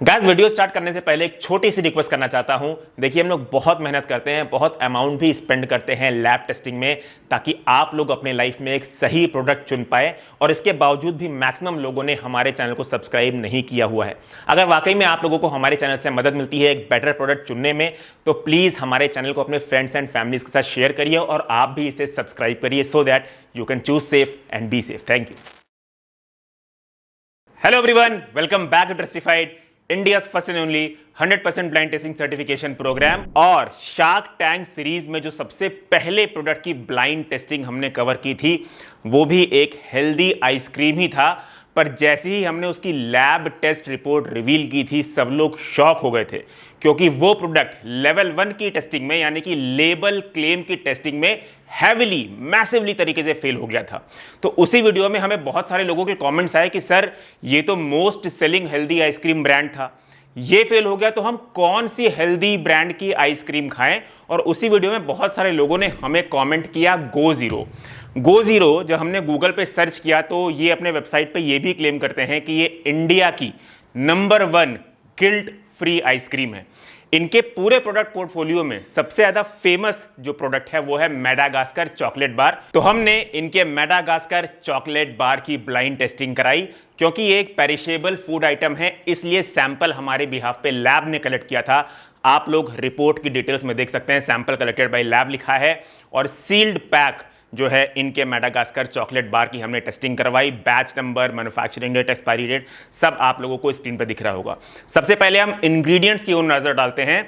Guys video start करने से पहले एक छोटी सी रिक्वेस्ट करना चाहता हूं। देखिए हम लोग बहुत मेहनत करते हैं, बहुत अमाउंट भी स्पेंड करते हैं लैब टेस्टिंग में, ताकि आप लोग अपने लाइफ में एक सही प्रोडक्ट चुन पाए। और इसके बावजूद भी मैक्सिमम लोगों ने हमारे चैनल को सब्सक्राइब नहीं किया हुआ है। अगर वाकई में आप लोगों को हमारे चैनल से मदद मिलती है एक बेटर प्रोडक्ट चुनने में, तो प्लीज हमारे चैनल को अपने फ्रेंड्स एंड फैमिलीज के साथ शेयर करिए और आप भी इसे सब्सक्राइब करिए, so that you can choose safe and be safe. Thank you. Hello everyone, welcome back to Testified, India's first and only 100% blind testing certification programme. और शार्क टैंक सीरीज में जो सबसे पहले प्रोडक्ट की ब्लाइंड टेस्टिंग हमने cover की थी, वो भी एक हेल्दी आइसक्रीम ही था। पर जैसे ही हमने उसकी लैब टेस्ट रिपोर्ट रिवील की थी, सब लोग शॉक हो गए थे, क्योंकि वो प्रोडक्ट लेवल 1 की टेस्टिंग में, यानी कि लेबल क्लेम की टेस्टिंग में हैविली मैसिवली तरीके से फेल हो गया था। तो उसी वीडियो में हमें बहुत सारे लोगों के कमेंट्स आए कि सर, ये तो most selling healthy ice cream brand था, ये फेल हो गया, तो हम कौन सी हेल्दी ब्रांड की आइसक्रीम खाएं। और उसी वीडियो में बहुत सारे लोगों ने हमें कमेंट किया गो जीरो। गो जीरो जब हमने गूगल पे सर्च किया, तो ये अपने वेबसाइट पे ये भी क्लेम करते हैं कि ये इंडिया की नंबर 1 गिल्ट फ्री आइसक्रीम है। इनके पूरे प्रोडक्ट पोर्टफोलियो में सबसे ज्यादा फेमस जो प्रोडक्ट है वो है मेडागास्कर चॉकलेट बार। तो हमने इनके मेडागास्कर चॉकलेट बार की ब्लाइंड टेस्टिंग कराई, क्योंकि ये एक पेरिशेबल फूड आइटम है, इसलिए सैंपल हमारे बिहाफ पे लैब ने कलेक्ट किया था। आप लोग रिपोर्ट की डिटेल्स में देख सकते हैं, सैंपल कलेक्टेड बाय लैब लिखा है। और सील्ड पैक जो है इनके मेडागास्कर चॉकलेट बार की हमने टेस्टिंग करवाई। Batch number, manufacturing date, expiry date सब आप लोगों को स्क्रीन पर दिख रहा होगा। सबसे पहले हम इंग्रेडिएंट्स की ओर नजर डालते हैं।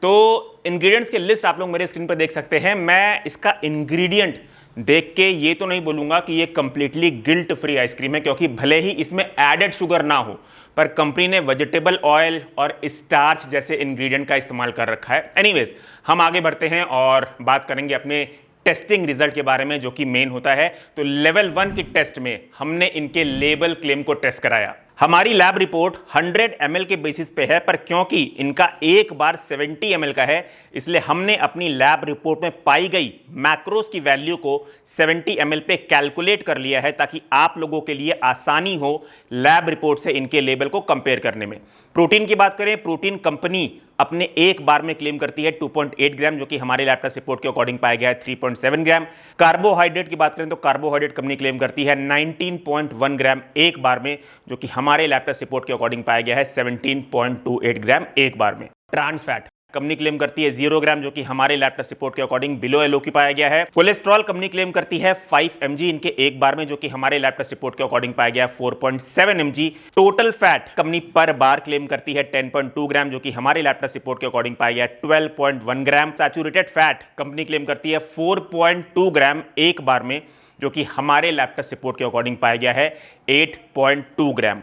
तो इंग्रेडिएंट्स की लिस्ट आप लोग मेरे स्क्रीन पर देख सकते हैं। मैं इसका इंग्रेडिएंट देख के ये तो नहीं बोलूंगा कि ये कंप्लीटली गिल्ट फ्री आइसक्रीम है, क्योंकि भले ही इसमें एडेड शुगर ना हो, पर कंपनी ने वेजिटेबल ऑयल और स्टार्च जैसे इंग्रेडिएंट का इस्तेमाल कर रखा है। एनीवेज, हम आगे बढ़ते हैं और बात करेंगे अपने टेस्टिंग रिजल्ट के बारे में, जो कि मेन होता है। तो लेवल 1 की टेस्ट में हमने इनके लेबल क्लेम को टेस्ट कराया। हमारी लैब रिपोर्ट 100 ml के बेसिस पे है, पर क्योंकि इनका एक बार 70 ml का है, इसलिए हमने अपनी लैब रिपोर्ट में पाई गई मैक्रोस की वैल्यू को 70 ml पे कैलकुलेट कर लिया है, ताकि आप लोगों के लिए आसानी हो लैब रिपोर्ट से इनके लेबल को कंपेयर करने में। प्रोटीन की बात करें, प्रोटीन कंपनी अपने एक बार में क्लेम करती है 2.8 ग्राम, जो कि हमारे लैब टेस्ट रिपोर्ट के अकॉर्डिंग पाया गया है 3.7 ग्राम। कार्बोहाइड्रेट की बात करें तो कार्बोहाइड्रेट कंपनी क्लेम करती है 19.1 ग्राम एक बार में, जो कि हमारे लैब टेस्ट रिपोर्ट के अकॉर्डिंग पाया गया है 17.28 ग्राम एक बार में। ट्रांस फैट कंपनी क्लेम करती है 0 ग्राम, जो कि हमारे लैब टेस्ट रिपोर्ट के अकॉर्डिंग बिलो एलओ की पाया गया है। कोलेस्ट्रॉल कंपनी क्लेम करती है 5 mg इनके एक बार में, जो कि हमारे लैब टेस्ट रिपोर्ट के अकॉर्डिंग पाया गया है 4.7 mg। टोटल फैट कंपनी पर बार क्लेम करती है 10.2 ग्राम, जो कि हमारे लैब टेस्ट रिपोर्ट के अकॉर्डिंग पाया गया है 12.1 ग्राम। सैचुरेटेड फैट कंपनी क्लेम करती है 4.2 ग्राम एक बार में, जो कि हमारे लैब टेस्ट रिपोर्ट के अकॉर्डिंग पाया गया है 8.2 ग्राम।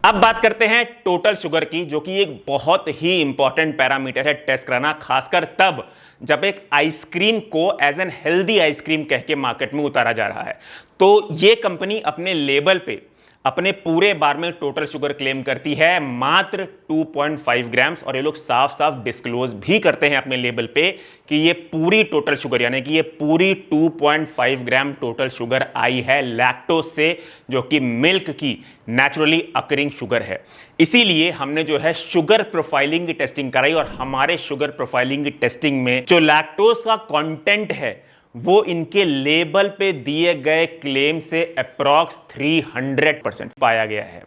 अब बात करते हैं टोटल शुगर की, जो कि एक बहुत ही इंपॉर्टेंट पैरामीटर है टेस्ट कराना, खासकर तब जब एक आइसक्रीम को एज एन हेल्दी आइसक्रीम कह के मार्केट में उतारा जा रहा है। तो ये कंपनी अपने लेबल पे अपने पूरे बार में टोटल शुगर क्लेम करती है मात्र 2.5 ग्राम्स, और ये लोग साफ साफ डिस्क्लोज भी करते हैं अपने लेबल पे कि ये पूरी टोटल शुगर, यानी कि ये पूरी 2.5 ग्राम टोटल शुगर आई है लैक्टोज से, जो कि मिल्क की नेचुरली अकरिंग शुगर है। इसीलिए हमने जो है शुगर प्रोफाइलिंग की टेस्टिंग कराई, और हमारे शुगर प्रोफाइलिंग की टेस्टिंग में जो लैक्टोज का कंटेंट है वो इनके लेबल पे दिए गए क्लेम से अप्रॉक्स 300% पाया गया है।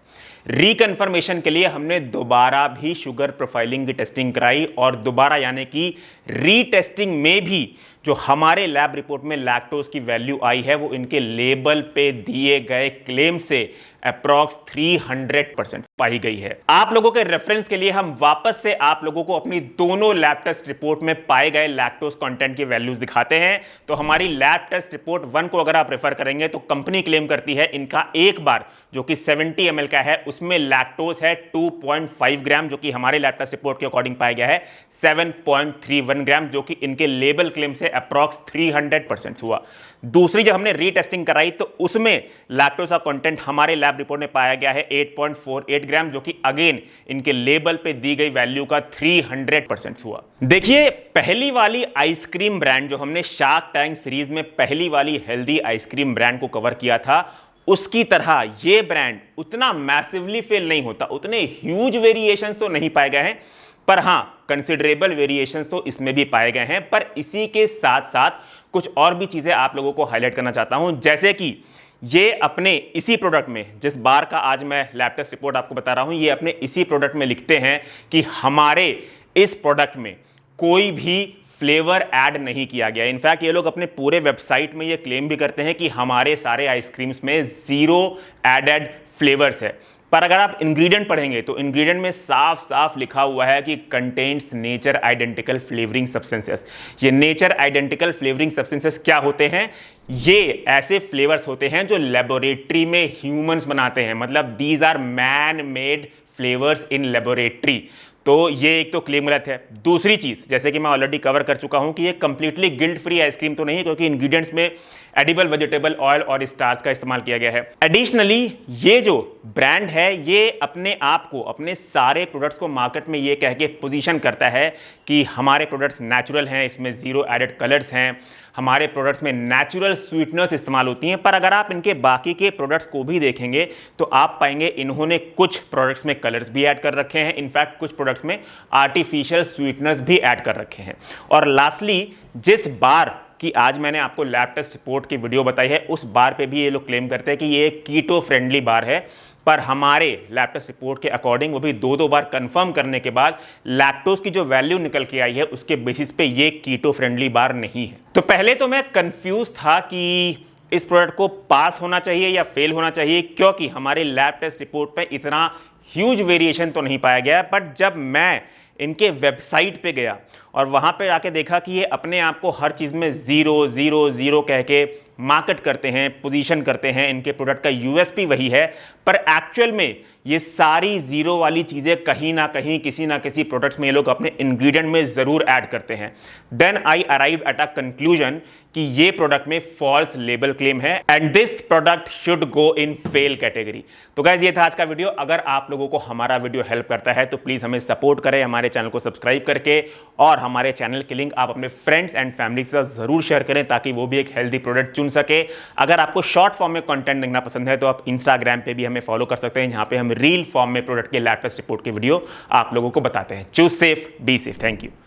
रिकन्फर्मेशन के लिए हमने दोबारा भी शुगर प्रोफाइलिंग की टेस्टिंग कराई, और दोबारा यानी कि रीटेस्टिंग में भी जो हमारे लैब रिपोर्ट में लैक्टोज की वैल्यू आई है, वो इनके लेबल पे दिए गए क्लेम से अप्रॉक्स 300% पाई गई है। आप लोगों के रेफरेंस के लिए हम वापस से आप लोगों को अपनी दोनों लैब टेस्ट रिपोर्ट में पाए गए लैक्टोज कंटेंट की वैल्यूज दिखाते हैं। तो हमारी लैब टेस्ट रिपोर्ट 1 को अगर आप रेफर करेंगे, तो कंपनी क्लेम करती है इनका एक बार जो कि 70 ml का है, उसमें लैक्टोज है 2.5 ग्राम, जो कि हमारे लैब टेस्ट रिपोर्ट के अकॉर्डिंग पाया गया है 7.31 ग्राम, जो कि इनके लेबल क्लेम से अप्रॉक्स 300% हुआ। दूसरी जब हमने रीटेस्टिंग कराई, तो उसमें लैक्टोज का कंटेंट हमारे लैब रिपोर्ट में पाया गया है 8.48 ग्राम, जो कि अगेन इनके लेबल पे दी गई वैल्यू का 300% हुआ। देखिए, पहली वाली आइसक्रीम ब्रांड जो हमने शार्क टैंक सीरीज में पहली वाली हेल्दी आइसक्रीम ब्रांड को कवर किया था, उसकी तरह ये ब्रांड उतना मैसिवली फेल नहीं होता, उतने ह्यूज वेरिएशंस तो नहीं पाए गए हैं, पर हां कंसिडरेबल वेरिएशंस तो इसमें भी पाए गए हैं। पर इसी के साथ साथ कुछ और भी चीजें आप लोगों को हाईलाइट करना चाहता हूं, जैसे कि ये अपने इसी प्रोडक्ट में, जिस बार का आज मैं लैब टेस्ट रिपोर्ट आपको बता रहा हूं, ये अपने इसी प्रोडक्ट में लिखते हैं कि हमारे इस प्रोडक्ट में कोई भी फ्लेवर ऐड नहीं किया गया। इनफैक्ट ये लोग अपने पूरे वेबसाइट में ये क्लेम भी करते हैं कि हमारे सारे आइसक्रीम्स में 0 एडेड फ्लेवर्स है। पर अगर आप इंग्रेडिएंट पढ़ेंगे तो इंग्रेडिएंट में साफ साफ लिखा हुआ है कि contains nature identical flavouring substances. ये नेचर आइडेंटिकल फ्लेवरिंग सब्सटेंसेस क्या होते हैं? ये ऐसे फ्लेवर्स होते हैं जो लेबोरेटरी में ह्यूमंस बनाते हैं, मतलब these are man made flavours in laboratory. तो ये एक तो क्लेम गलत है। दूसरी चीज, जैसे कि मैं ऑलरेडी कवर कर चुका हूं कि ये कंप्लीटली गिल्ट फ्री आइसक्रीम तो नहीं है, क्योंकि इंग्रेडिएंट्स में एडिबल वेजिटेबल ऑयल और स्टार्च का इस्तेमाल किया गया है। एडिशनली ये जो ब्रांड है ये अपने आप को, अपने सारे प्रोडक्ट्स को मार्केट में ये कह के पोजीशन करता है कि हमारे प्रोडक्ट्स नेचुरल हैं, इसमें 0 एडेड कलर्स हैं, हमारे प्रोडक्ट्स में नेचुरल स्वीटनर्स इस्तेमाल होती हैं। पर अगर आप इनके बाकी के प्रोडक्ट्स को भी देखेंगे तो आप पाएंगे इन्होंने कुछ प्रोडक्ट्स में कलर्स भी ऐड कर रखे हैं, इनफैक्ट कुछ प्रोडक्ट्स में आर्टिफिशियल स्वीटनर्स भी ऐड कर रखे हैं। और लास्टली, जिस बार कि आज मैंने आपको लैब टेस्ट रिपोर्ट की वीडियो बताई है, उस बार पे भी ये लोग क्लेम करते हैं कि ये कीटो फ्रेंडली बार है, पर हमारे लैब टेस्ट रिपोर्ट के अकॉर्डिंग, वो भी 2 बार कंफर्म करने के बाद, लैक्टोज की जो वैल्यू निकल के आई है उसके बेसिस पे ये कीटो फ्रेंडली बार नहीं है। तो पहले तो मैं कंफ्यूज था कि इस प्रोडक्ट को पास होना चाहिए या फेल होना चाहिए, क्योंकि हमारे लैब टेस्ट रिपोर्ट पे इतना ह्यूज वेरिएशन तो नहीं पाया गया। बट जब मैं इनके वेबसाइट पे गया और वहां पे आके देखा कि ये अपने आप को हर चीज में 0 0 0 कह के मार्केट करते हैं, पोजीशन करते हैं, इनके प्रोडक्ट का यूएसपी वही है, पर एक्चुअल में ये सारी 0 वाली चीजें कहीं ना कहीं किसी ना किसी प्रोडक्ट्स में ये लोग अपने इंग्रेडिएंट में जरूर ऐड करते हैं। Then I arrive at a conclusion कि ये प्रोडक्ट में फॉल्स लेबल क्लेम है and this product should go in fail category. तो गाइस, ये था आज का वीडियो। अगर आप लोगों को हमारा वीडियो हेल्प करता है तो प्लीज हमें सपोर्ट करें, हमारे चैनल को सब्सक्राइब करके, और हमारे चैनल की लिंक आप अपने फ्रेंड्स एंड फैमिली के साथ जरूर शेयर करें ताकि वो भी एक हेल्दी प्रोडक्ट चुन सके। अगर आपको शॉर्ट फॉर्म में कंटेंट देखना पसंद है तो आप इंस्टाग्राम पे भी हमें फॉलो कर सकते हैं, जहां पे हम रील फॉर्म में प्रोडक्ट के लैब टेस्ट रिपोर्ट की वीडियो आप लोगों को बताते हैं। Choose safe, B safe. Thank you.